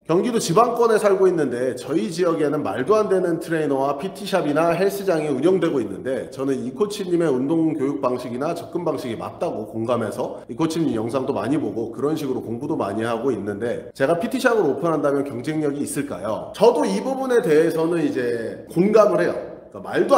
경기도 지방권에 살고 있는데 저희 지역에는 말도 안 되는 트레이너와 PT샵이나 헬스장이 운영되고 있는데 저는 이 코치님의 운동 교육 방식이나 접근 방식이 맞다고 공감해서 이 코치님 영상도 많이 보고 그런 식으로 공부도 많이 하고 있는데 제가 PT샵을 오픈한다면 경쟁력이 있을까요? 저도 이 부분에 대해서는 이제 공감을 해요. 그러니까 말도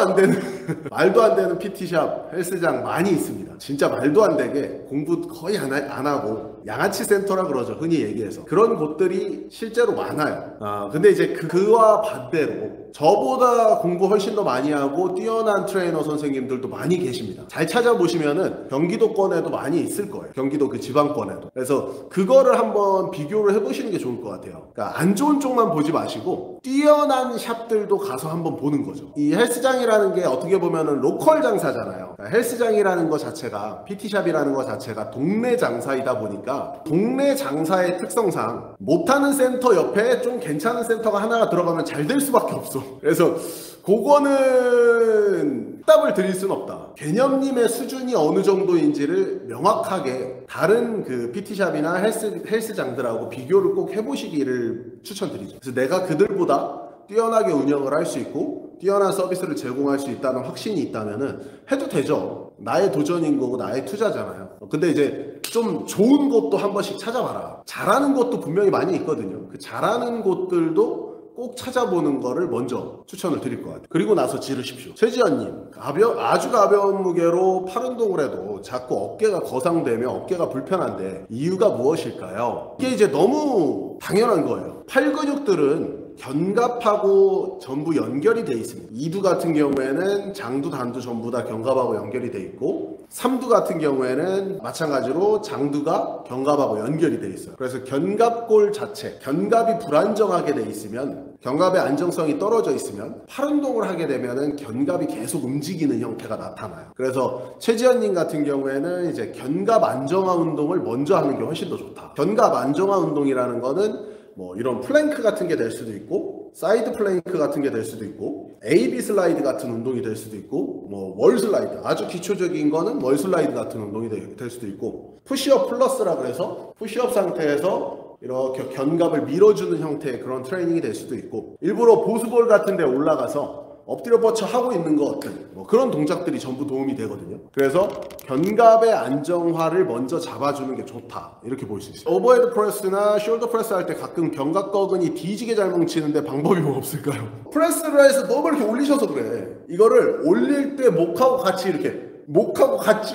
안 되는 PT샵, 헬스장 많이 있습니다. 진짜 말도 안 되게 공부 거의 안 하고 양아치 센터라 그러죠, 흔히 얘기해서. 그런 곳들이 실제로 많아요. 근데 이제 그와 반대로 저보다 공부 훨씬 더 많이 하고 뛰어난 트레이너 선생님들도 많이 계십니다. 잘 찾아보시면은 경기도권에도 많이 있을 거예요. 경기도 그 지방권에도. 그래서 그거를 한번 비교를 해보시는 게 좋을 것 같아요. 그러니까 안 좋은 쪽만 보지 마시고 뛰어난 샵들도 가서 한번 보는 거죠. 이 헬스장이라는 게 어떻게 보면은 로컬 장사잖아요. 그러니까 헬스장이라는 거 자체가, PT샵이라는 거 자체가 동네 장사이다 보니까 동네 장사의 특성상 못하는 센터 옆에 좀 괜찮은 센터가 하나가 들어가면 잘 될 수밖에 없어. 그래서 그거는 답을 드릴 수는 없다. 개념님의 수준이 어느 정도인지를 명확하게 다른 그 PT샵이나 헬스장들하고 비교를 꼭 해보시기를 추천드리죠. 그래서 내가 그들보다 뛰어나게 운영을 할 수 있고 뛰어난 서비스를 제공할 수 있다는 확신이 있다면은 해도 되죠. 나의 도전인 거고 나의 투자잖아요. 근데 이제 좀 좋은 곳도 한 번씩 찾아봐라. 잘하는 곳도 분명히 많이 있거든요. 그 잘하는 곳들도 꼭 찾아보는 거를 먼저 추천을 드릴 것 같아요. 그리고 나서 지르십시오. 최지연님, 아주 가벼운 무게로 팔 운동을 해도 자꾸 어깨가 거상되며 어깨가 불편한데 이유가 무엇일까요? 이게 이제 너무 당연한 거예요. 팔 근육들은 견갑하고 전부 연결이 돼 있습니다. 2두 같은 경우에는 장두, 단두 전부 다 견갑하고 연결이 돼 있고 3두 같은 경우에는 마찬가지로 장두가 견갑하고 연결이 돼 있어요. 그래서 견갑골 자체, 견갑이 불안정하게 돼 있으면, 견갑의 안정성이 떨어져 있으면 팔 운동을 하게 되면은 견갑이 계속 움직이는 형태가 나타나요. 그래서 최지연님 같은 경우에는 이제 견갑 안정화 운동을 먼저 하는 게 훨씬 더 좋다. 견갑 안정화 운동이라는 거는 뭐 이런 플랭크 같은 게 될 수도 있고 사이드 플랭크 같은 게 될 수도 있고 AB 슬라이드 같은 운동이 될 수도 있고 뭐 월 슬라이드, 아주 기초적인 거는 월 슬라이드 같은 운동이 될 수도 있고 푸시업 플러스라 그래서 푸시업 상태에서 이렇게 견갑을 밀어주는 형태의 그런 트레이닝이 될 수도 있고 일부러 보스볼 같은 데 올라가서 엎드려 뻗쳐 하고 있는 것들, 뭐 그런 동작들이 전부 도움이 되거든요. 그래서 견갑의 안정화를 먼저 잡아주는 게 좋다, 이렇게 볼 수 있어요. 오버헤드 프레스나 숄더 프레스 할 때 가끔 견갑거근이 뒤지게 잘 뭉치는데 방법이 뭐 없을까요? 프레스를 해서 너무 이렇게 올리셔서 그래. 이거를 올릴 때 목하고 같이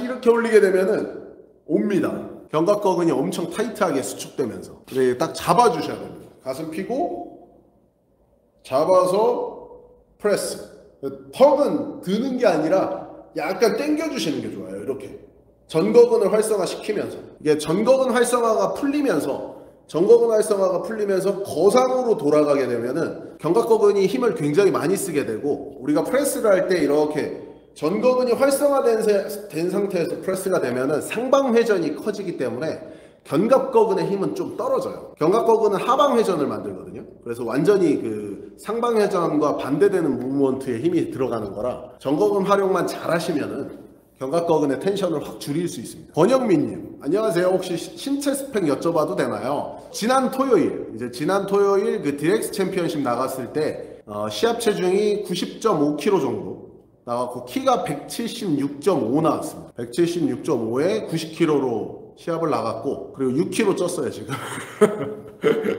이렇게 올리게 되면은 옵니다. 견갑거근이 엄청 타이트하게 수축되면서. 그래, 딱 잡아주셔야 됩니다. 가슴 펴고 잡아서 프레스. 턱은 드는 게 아니라 약간 당겨주시는 게 좋아요. 이렇게 전거근을 활성화시키면서, 이게 전거근 활성화가 풀리면서 거상으로 돌아가게 되면은 견갑거근이 힘을 굉장히 많이 쓰게 되고, 우리가 프레스를 할 때 이렇게 전거근이 활성화된 상태에서 프레스가 되면은 상방회전이 커지기 때문에 견갑거근의 힘은 좀 떨어져요. 견갑거근은 하방회전을 만들거든요. 그래서 완전히 그 상방회전과 반대되는 무브먼트에 힘이 들어가는 거라 전거근 활용만 잘 하시면은 견갑거근의 텐션을 확 줄일 수 있습니다. 권영민님, 안녕하세요. 혹시 신체 스펙 여쭤봐도 되나요? 지난 토요일 그 DX 챔피언십 나갔을 때 시합 체중이 90.5kg 정도 나왔고 키가 176.5 나왔습니다. 176.5에 90kg로 시합을 나갔고, 그리고 6kg 쪘어요 지금.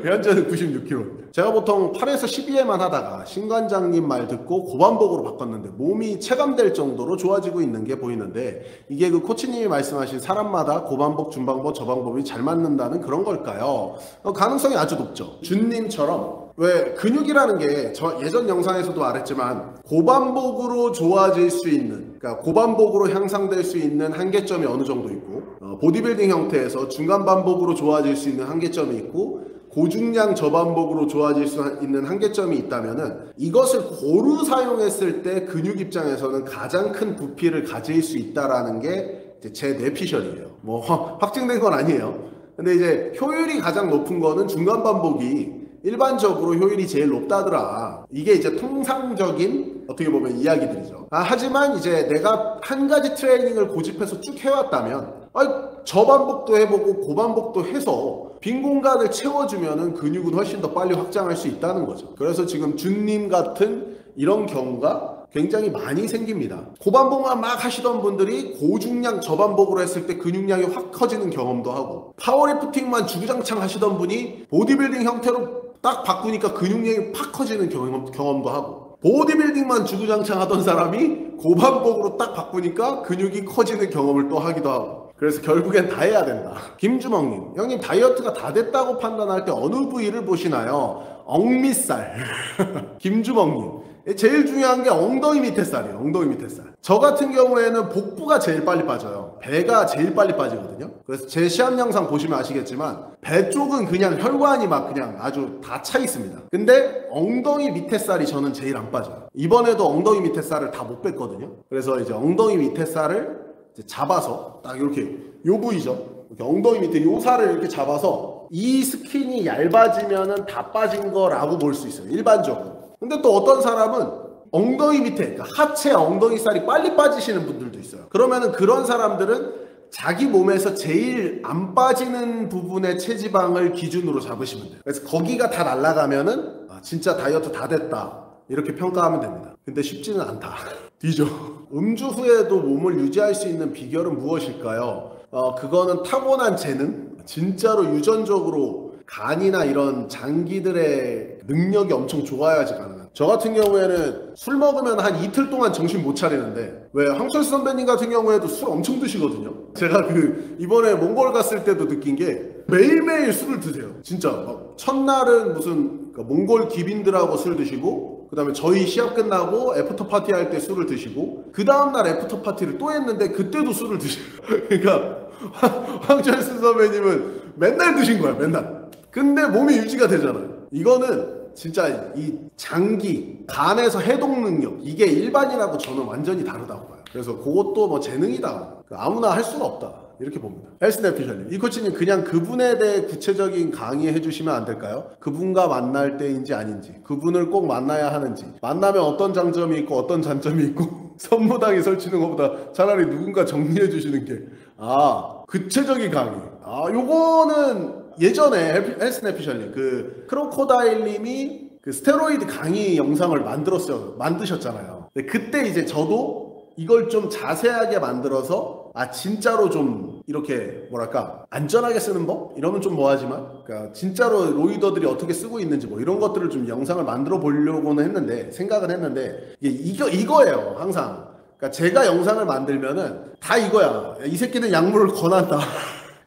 현재는 96kg. 제가 보통 8에서 12회만 하다가 신관장님 말 듣고 고반복으로 바꿨는데 몸이 체감될 정도로 좋아지고 있는 게 보이는데, 이게 그 코치님이 말씀하신 사람마다 고반복, 중반복, 저반복이 잘 맞는다는 그런 걸까요? 가능성이 아주 높죠. 준님처럼 왜 근육이라는 게 저 예전 영상에서도 말했지만 고반복으로 좋아질 수 있는, 그러니까 고반복으로 향상될 수 있는 한계점이 어느 정도 있고, 보디빌딩 형태에서 중간 반복으로 좋아질 수 있는 한계점이 있고, 고중량 저반복으로 좋아질 수 있는 한계점이 있다면은 이것을 고루 사용했을 때 근육 입장에서는 가장 큰 부피를 가질 수 있다라는 게 제 뇌피셜이에요. 뭐 확증된 건 아니에요. 근데 이제 효율이 가장 높은 거는 중간 반복이 일반적으로 효율이 제일 높다더라. 이게 이제 통상적인 어떻게 보면 이야기들이죠. 하지만 이제 내가 한 가지 트레이닝을 고집해서 쭉 해왔다면 저반복도 해보고 고반복도 해서 빈 공간을 채워주면은 근육은 훨씬 더 빨리 확장할 수 있다는 거죠. 그래서 지금 준님 같은 이런 경우가 굉장히 많이 생깁니다. 고반복만 막 하시던 분들이 고중량 저반복으로 했을 때 근육량이 확 커지는 경험도 하고, 파워리프팅만 주구장창 하시던 분이 보디빌딩 형태로 딱 바꾸니까 근육량이 팍 커지는 경험도 하고, 보디빌딩만 주구장창 하던 사람이 고반복으로 딱 바꾸니까 근육이 커지는 경험을 또 하기도 하고. 그래서 결국엔 다 해야 된다. 김주먹님, 형님 다이어트가 다 됐다고 판단할 때 어느 부위를 보시나요? 엉밑살. 김주먹님, 제일 중요한 게 엉덩이 밑에 살이에요. 엉덩이 밑에 살. 저 같은 경우에는 복부가 제일 빨리 빠져요. 배가 제일 빨리 빠지거든요. 그래서 제 시합 영상 보시면 아시겠지만 배 쪽은 그냥 혈관이 막 그냥 아주 다 차 있습니다. 근데 엉덩이 밑에 살이 저는 제일 안 빠져요. 이번에도 엉덩이 밑에 살을 다 못 뺐거든요. 그래서 이제 엉덩이 밑에 살을 이제 잡아서 딱 이렇게 요 부위죠. 이렇게 엉덩이 밑에 요 살을 이렇게 잡아서 이 스킨이 얇아지면은 다 빠진 거라고 볼 수 있어요. 일반적으로. 근데 또 어떤 사람은 엉덩이 밑에, 그러니까 하체 엉덩이 살이 빨리 빠지시는 분들도 있어요. 그러면은 그런 사람들은 자기 몸에서 제일 안 빠지는 부분의 체지방을 기준으로 잡으시면 돼요. 그래서 거기가 다 날아가면은 진짜 다이어트 다 됐다, 이렇게 평가하면 됩니다. 근데 쉽지는 않다. 뒤져. 음주 후에도 몸을 유지할 수 있는 비결은 무엇일까요? 그거는 타고난 재능? 진짜로 유전적으로 간이나 이런 장기들의 능력이 엄청 좋아야지 가능한. 저 같은 경우에는 술 먹으면 한 이틀 동안 정신 못 차리는데, 왜 황철수 선배님 같은 경우에도 술 엄청 드시거든요. 제가 이번에 몽골 갔을 때도 느낀 게 매일매일 술을 드세요. 진짜 막 첫날은 무슨 몽골 기빈들하고 술 드시고, 그 다음에 저희 시합 끝나고 애프터 파티 할 때 술을 드시고, 그 다음날 애프터 파티를 또 했는데 그때도 술을 드시고. 그러니까 황철수 선배님은 맨날 드신 거야, 맨날. 근데 몸이 유지가 되잖아요. 이거는 진짜 이 장기, 간에서 해독 능력, 이게 일반인하고 저는 완전히 다르다고 봐요. 그래서 그것도 뭐 재능이다, 아무나 할 수는 없다, 이렇게 봅니다. 헬스네피셜님, 이 코치님 그냥 그분에 대해 구체적인 강의해 주시면 안 될까요? 그분과 만날 때인지 아닌지, 그분을 꼭 만나야 하는지, 만나면 어떤 장점이 있고 어떤 단점이 있고, 선무당이 설치는 것보다 차라리 누군가 정리해 주시는 게, 구체적인 강의. 요거는 예전에 헬스네피셜님, 크로코다일님이 스테로이드 강의 영상을 만드셨잖아요. 근데 그때 이제 저도 이걸 좀 자세하게 만들어서, 진짜로 좀 이렇게 뭐랄까 안전하게 쓰는 법? 이러면 좀 뭐하지만, 그러니까 진짜로 로이더들이 어떻게 쓰고 있는지 뭐 이런 것들을 좀 영상을 만들어 보려고는 했는데, 생각은 했는데, 이거예요 항상. 그러니까 제가 영상을 만들면은 다 이거야. 이 새끼는 약물을 권한다.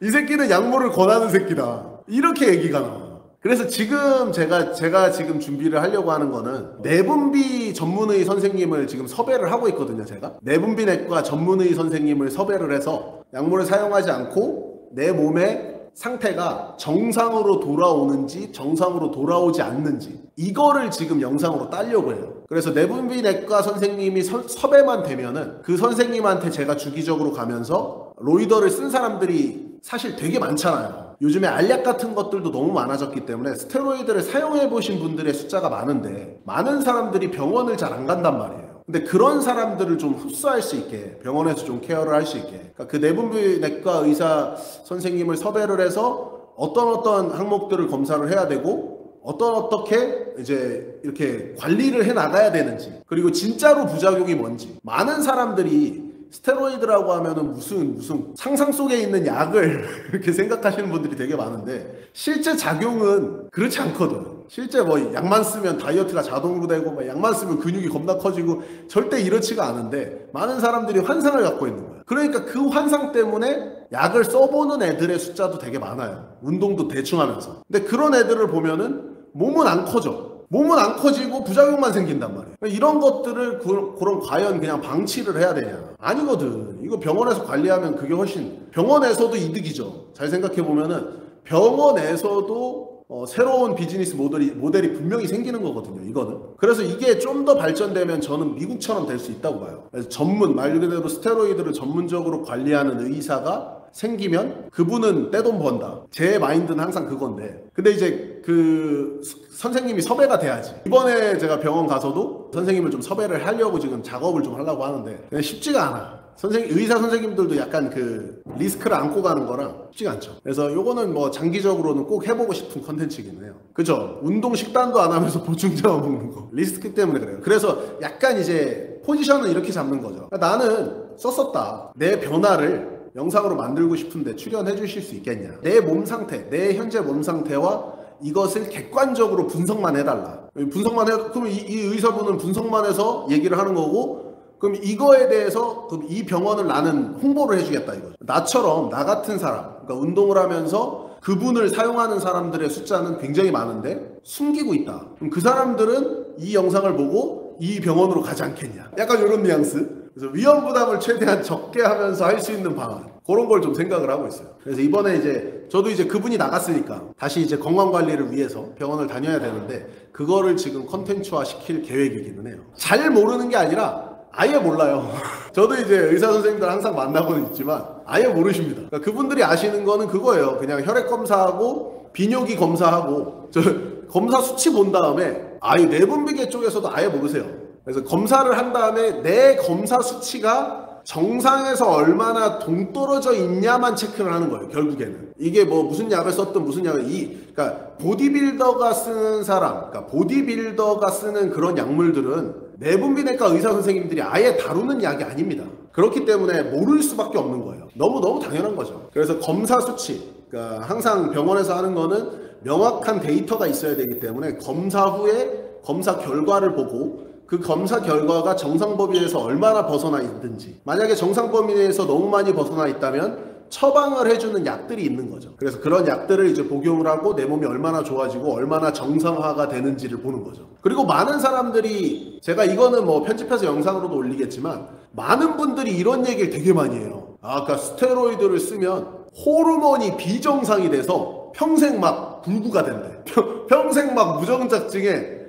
이 새끼는 약물을 권하는 새끼다, 이렇게 얘기가 나와. 그래서 지금 제가 지금 준비를 하려고 하는 거는 내분비 전문의 선생님을 지금 섭외를 하고 있거든요. 제가 내분비내과 전문의 선생님을 섭외를 해서 약물을 사용하지 않고 내 몸의 상태가 정상으로 돌아오는지 정상으로 돌아오지 않는지, 이거를 지금 영상으로 따려고 해요. 그래서 내분비내과 선생님이 섭외만 되면은 그 선생님한테 제가 주기적으로 가면서, 로이더를 쓴 사람들이 사실 되게 많잖아요. 요즘에 알약 같은 것들도 너무 많아졌기 때문에 스테로이드를 사용해 보신 분들의 숫자가 많은데, 많은 사람들이 병원을 잘 안 간단 말이에요. 근데 그런 사람들을 좀 흡수할 수 있게, 병원에서 좀 케어를 할 수 있게, 그러니까 그 내분비내과 의사 선생님을 섭외를 해서 어떤 항목들을 검사를 해야 되고, 어떻게 이제 이렇게 관리를 해 나가야 되는지, 그리고 진짜로 부작용이 뭔지. 많은 사람들이 스테로이드라고 하면은 무슨 상상 속에 있는 약을 이렇게 생각하시는 분들이 되게 많은데, 실제 작용은 그렇지 않거든. 실제 뭐 약만 쓰면 다이어트가 자동으로 되고, 막 약만 쓰면 근육이 겁나 커지고, 절대 이렇지가 않은데, 많은 사람들이 환상을 갖고 있는 거야. 그러니까 그 환상 때문에 약을 써보는 애들의 숫자도 되게 많아요. 운동도 대충 하면서. 근데 그런 애들을 보면은 몸은 안 커져. 몸은 안 커지고 부작용만 생긴단 말이에요. 이런 것들을 그럼 과연 그냥 방치를 해야 되냐? 아니거든. 이거 병원에서 관리하면 그게 훨씬, 병원에서도 이득이죠. 잘 생각해보면은 병원에서도 새로운 비즈니스 모델이 분명히 생기는 거거든요, 이거는. 그래서 이게 좀 더 발전되면 저는 미국처럼 될 수 있다고 봐요. 그래서 말 그대로 스테로이드를 전문적으로 관리하는 의사가 생기면 그분은 떼돈 번다. 제 마인드는 항상 그건데, 근데 이제 그 선생님이 섭외가 돼야지. 이번에 제가 병원 가서도 선생님을 좀 섭외를 하려고 지금 작업을 좀 하려고 하는데 쉽지가 않아. 의사 선생님들도 약간 그 리스크를 안고 가는 거랑 쉽지가 않죠. 그래서 요거는 뭐 장기적으로는 꼭 해보고 싶은 컨텐츠이긴 해요. 그죠? 운동 식단도 안 하면서 보충제만 먹는 거 리스크 때문에 그래요. 그래서 약간 이제 포지션은 이렇게 잡는 거죠. 나는 썼었다. 내 변화를 영상으로 만들고 싶은데 출연해 주실 수 있겠냐. 내 몸 상태, 내 현재 몸 상태와 이것을 객관적으로 분석만 해달라. 그럼 이 의사분은 분석만 해서 얘기를 하는 거고, 그럼 이거에 대해서 그럼 이 병원을 나는 홍보를 해주겠다 이거죠. 나처럼 나 같은 사람, 그러니까 운동을 하면서 그분을 사용하는 사람들의 숫자는 굉장히 많은데 숨기고 있다. 그럼 그 사람들은 이 영상을 보고 이 병원으로 가지 않겠냐. 약간 이런 뉘앙스. 그래서 위험 부담을 최대한 적게 하면서 할 수 있는 방안, 그런 걸 좀 생각을 하고 있어요. 그래서 이번에 이제 저도 이제 그분이 나갔으니까 다시 이제 건강 관리를 위해서 병원을 다녀야 되는데 그거를 지금 컨텐츠화 시킬 계획이기는 해요. 잘 모르는 게 아니라 아예 몰라요. 저도 이제 의사 선생님들 항상 만나고는 있지만 아예 모르십니다. 그러니까 그분들이 아시는 거는 그거예요. 그냥 혈액 검사하고 비뇨기 검사하고 저 검사 수치 본 다음에 아예 내분비계 쪽에서도 아예 모르세요. 그래서 검사를 한 다음에 내 검사 수치가 정상에서 얼마나 동떨어져 있냐만 체크를 하는 거예요. 결국에는 이게 뭐 무슨 약을 썼든 무슨 약을 그러니까 보디빌더가 쓰는 사람, 그러니까 보디빌더가 쓰는 그런 약물들은 내분비내과 의사 선생님들이 아예 다루는 약이 아닙니다. 그렇기 때문에 모를 수밖에 없는 거예요. 너무 당연한 거죠. 그래서 검사 수치, 그러니까 항상 병원에서 하는 거는 명확한 데이터가 있어야 되기 때문에 검사 후에 검사 결과를 보고 그 검사 결과가 정상 범위에서 얼마나 벗어나 있는지, 만약에 정상 범위에서 너무 많이 벗어나 있다면 처방을 해주는 약들이 있는 거죠. 그래서 그런 약들을 이제 복용을 하고 내 몸이 얼마나 좋아지고 얼마나 정상화가 되는지를 보는 거죠. 그리고 많은 사람들이, 제가 이거는 뭐 편집해서 영상으로도 올리겠지만 많은 분들이 이런 얘기를 되게 많이 해요. 그러니까 스테로이드를 쓰면 호르몬이 비정상이 돼서 평생 막 불구가 된대. 평생 막 무정착증에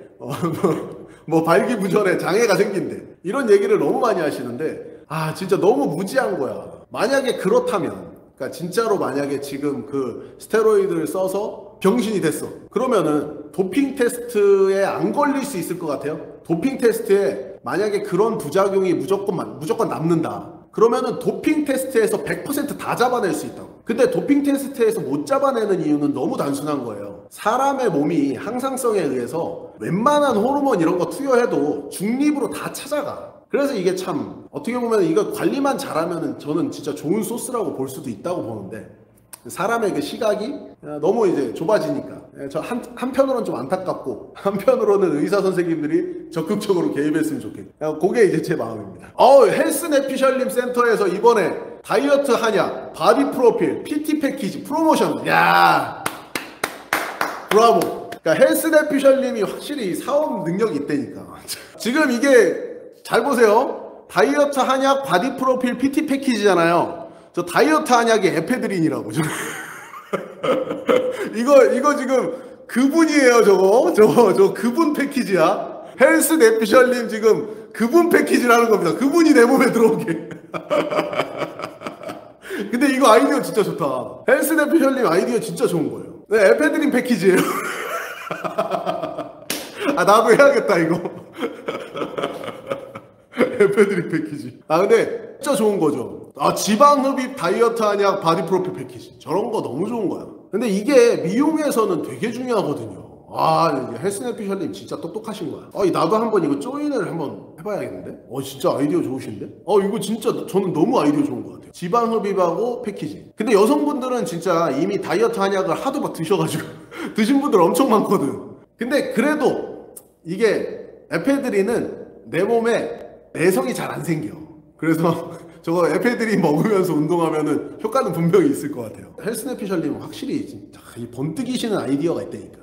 뭐 발기부전에 장애가 생긴대. 이런 얘기를 너무 많이 하시는데 진짜 너무 무지한 거야. 만약에 그렇다면, 그러니까 진짜로 만약에 지금 그 스테로이드를 써서 병신이 됐어. 그러면은 도핑 테스트에 안 걸릴 수 있을 것 같아요. 도핑 테스트에 만약에 그런 부작용이 무조건 남는다. 그러면은 도핑 테스트에서 100% 다 잡아낼 수 있다고. 근데 도핑 테스트에서 못 잡아내는 이유는 너무 단순한 거예요. 사람의 몸이 항상성에 의해서 웬만한 호르몬 이런 거 투여해도 중립으로 다 찾아가. 그래서 이게 참 어떻게 보면 이거 관리만 잘하면은 저는 진짜 좋은 소스라고 볼 수도 있다고 보는데, 사람의 그 시각이 너무 이제 좁아지니까 저 한편으로는 좀 안타깝고 한편으로는 의사 선생님들이 적극적으로 개입했으면 좋겠다. 그게 이제 제 마음입니다. 헬스 내피셜림 센터에서 이번에 다이어트 한약, 바디 프로필, PT 패키지 프로모션. 야, 브라보. 그러니까 헬스 내피셜림이 확실히 사업 능력이 있다니까. 지금 이게 잘 보세요. 다이어트 한약, 바디 프로필, PT 패키지잖아요. 저 다이어트 한약이 에페드린이라고. 이거 지금 그분이에요. 저거 그분 패키지야. 헬스 내피셜님 지금 그분 패키지라는 겁니다. 그분이 내 몸에 들어오게. 근데 이거 아이디어 진짜 좋다. 헬스 내피셜님 아이디어 진짜 좋은 거예요. 네, 에페드린 패키지예요. 나도 해야겠다 이거. 에페드린 패키지. 근데 진짜 좋은 거죠. 지방 흡입 다이어트 한약 바디 프로필 패키지. 저런 거 너무 좋은 거야. 근데 이게 미용에서는 되게 중요하거든요. 헬스 내피셜님 진짜 똑똑하신 거야. 나도 한번 이거 조인을 한번 해봐야겠는데? 진짜 아이디어 좋으신데? 이거 진짜 저는 너무 아이디어 좋은 것 같아요. 지방 흡입하고 패키지. 근데 여성분들은 진짜 이미 다이어트 한약을 하도 막 드셔가지고 드신 분들 엄청 많거든. 근데 그래도 이게 에페드린은 내 몸에 내성이 잘 안 생겨. 그래서 저거 에페드린 먹으면서 운동하면은 효과는 분명히 있을 것 같아요. 헬스 내피셜님 확실히 진짜 이 번뜩이시는 아이디어가 있다니까.